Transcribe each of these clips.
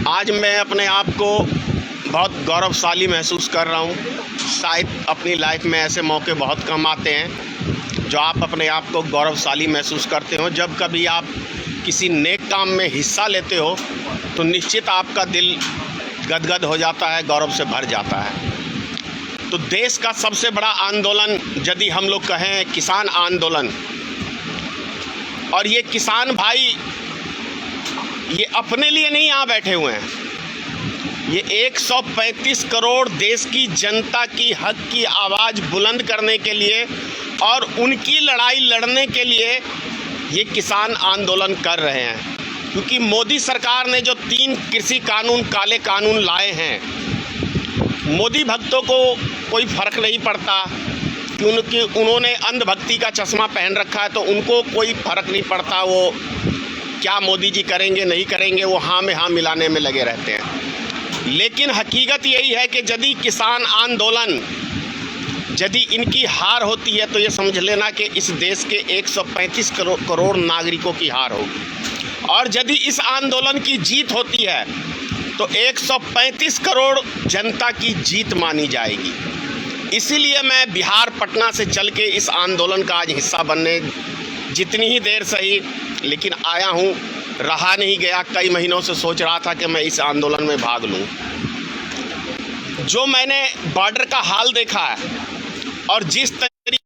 आज मैं अपने आप को बहुत गौरवशाली महसूस कर रहा हूँ। शायद अपनी लाइफ में ऐसे मौके बहुत कम आते हैं जो आप अपने आप को गौरवशाली महसूस करते हो। जब कभी आप किसी नेक काम में हिस्सा लेते हो तो निश्चित आपका दिल गदगद हो जाता है, गौरव से भर जाता है। तो देश का सबसे बड़ा आंदोलन यदि हम लोग कहें किसान आंदोलन, और ये किसान भाई ये अपने लिए नहीं यहाँ बैठे हुए हैं, ये 135 करोड़ देश की जनता की हक की आवाज़ बुलंद करने के लिए और उनकी लड़ाई लड़ने के लिए ये किसान आंदोलन कर रहे हैं। क्योंकि मोदी सरकार ने जो 3 कृषि कानून, काले कानून लाए हैं, मोदी भक्तों को कोई फ़र्क नहीं पड़ता क्योंकि उन्होंने अंधभक्ति का चश्मा पहन रखा है, तो उनको कोई फ़र्क नहीं पड़ता वो क्या मोदी जी करेंगे नहीं करेंगे, वो हाँ में हाँ मिलाने में लगे रहते हैं। लेकिन हकीकत यही है कि यदि किसान आंदोलन, यदि इनकी हार होती है तो ये समझ लेना कि इस देश के 135 करोड़ नागरिकों की हार होगी, और यदि इस आंदोलन की जीत होती है तो 135 करोड़ जनता की जीत मानी जाएगी। इसीलिए मैं बिहार पटना से चल के इस आंदोलन का आज हिस्सा बनने जितनी ही देर सही लेकिन आया हूँ, रहा नहीं गया। कई महीनों से सोच रहा था कि मैं इस आंदोलन में भाग लूँ। जो मैंने बॉर्डर का हाल देखा है और जिस तरीके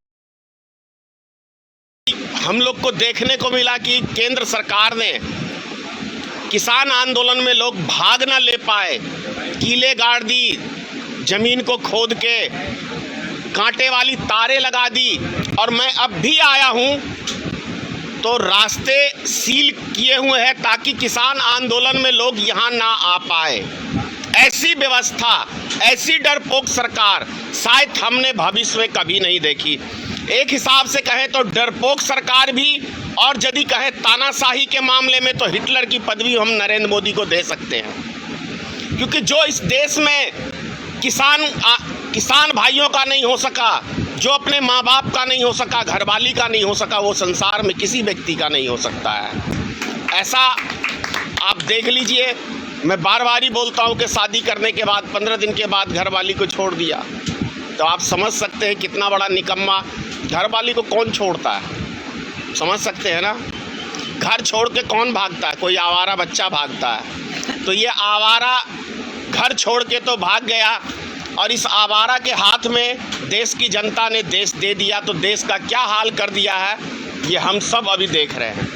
हम लोग को देखने को मिला कि केंद्र सरकार ने किसान आंदोलन में लोग भाग ना ले पाए, कीले गाड़ दी, ज़मीन को खोद के कांटे वाली तारें लगा दी, और मैं अब भी आया हूँ तो रास्ते सील किए हुए हैं ताकि किसान आंदोलन में लोग यहाँ ना आ पाए। ऐसी व्यवस्था, ऐसी डरपोक सरकार शायद हमने भविष्य में कभी नहीं देखी। एक हिसाब से कहें तो डरपोक सरकार भी, और यदि कहें तानाशाही के मामले में तो हिटलर की पदवी हम नरेंद्र मोदी को दे सकते हैं। क्योंकि जो इस देश में किसान भाइयों का नहीं हो सका, जो अपने माँ बाप का नहीं हो सका, घरवाली का नहीं हो सका, वो संसार में किसी व्यक्ति का नहीं हो सकता है। ऐसा आप देख लीजिए। मैं बार बार ही बोलता हूँ कि शादी करने के बाद 15 दिन के बाद घरवाली को छोड़ दिया, तो आप समझ सकते हैं कितना बड़ा निकम्मा। घरवाली को कौन छोड़ता है, समझ सकते हैं ना। घर छोड़ के कौन भागता है, कोई आवारा बच्चा भागता है। तो ये आवारा घर छोड़ के तो भाग गया, और इस आवारा के हाथ में देश की जनता ने देश दे दिया। तो देश का क्या हाल कर दिया है ये हम सब अभी देख रहे हैं।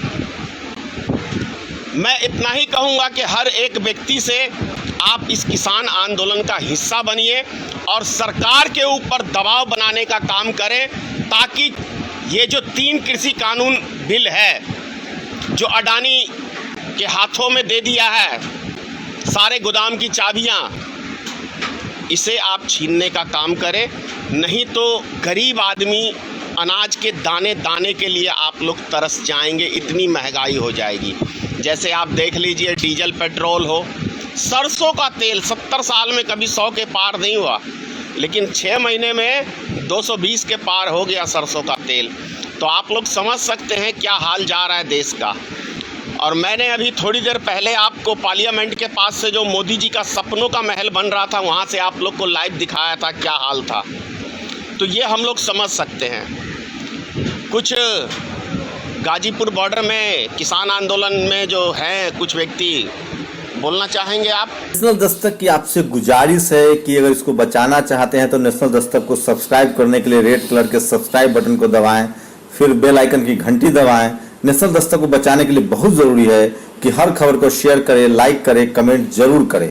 मैं इतना ही कहूँगा कि हर एक व्यक्ति से आप इस किसान आंदोलन का हिस्सा बनिए और सरकार के ऊपर दबाव बनाने का काम करें, ताकि ये जो 3 कृषि कानून बिल है जो अडानी के हाथों में दे दिया है, सारे गोदाम की चाबियाँ, इसे आप छीनने का काम करें। नहीं तो गरीब आदमी अनाज के दाने दाने के लिए आप लोग तरस जाएंगे, इतनी महंगाई हो जाएगी। जैसे आप देख लीजिए, डीजल पेट्रोल हो, सरसों का तेल 70 साल में कभी 100 के पार नहीं हुआ, लेकिन 6 महीने में 220 के पार हो गया सरसों का तेल। तो आप लोग समझ सकते हैं क्या हाल जा रहा है देश का। और मैंने अभी थोड़ी देर पहले आपको पार्लियामेंट के पास से जो मोदी जी का सपनों का महल बन रहा था, वहाँ से आप लोग को लाइव दिखाया था क्या हाल था। तो ये हम लोग समझ सकते हैं। कुछ गाजीपुर बॉर्डर में किसान आंदोलन में जो हैं कुछ व्यक्ति, बोलना चाहेंगे आप? नेशनल दस्तक की आपसे गुजारिश है कि अगर इसको बचाना चाहते हैं तो नेशनल दस्तक को सब्सक्राइब करने के लिए रेड कलर के सब्सक्राइब बटन को दबाएं, फिर बेल आइकन की घंटी दबाएं। नेशनल दस्तक को बचाने के लिए बहुत जरूरी है कि हर खबर को शेयर करें, लाइक करें, कमेंट जरूर करें।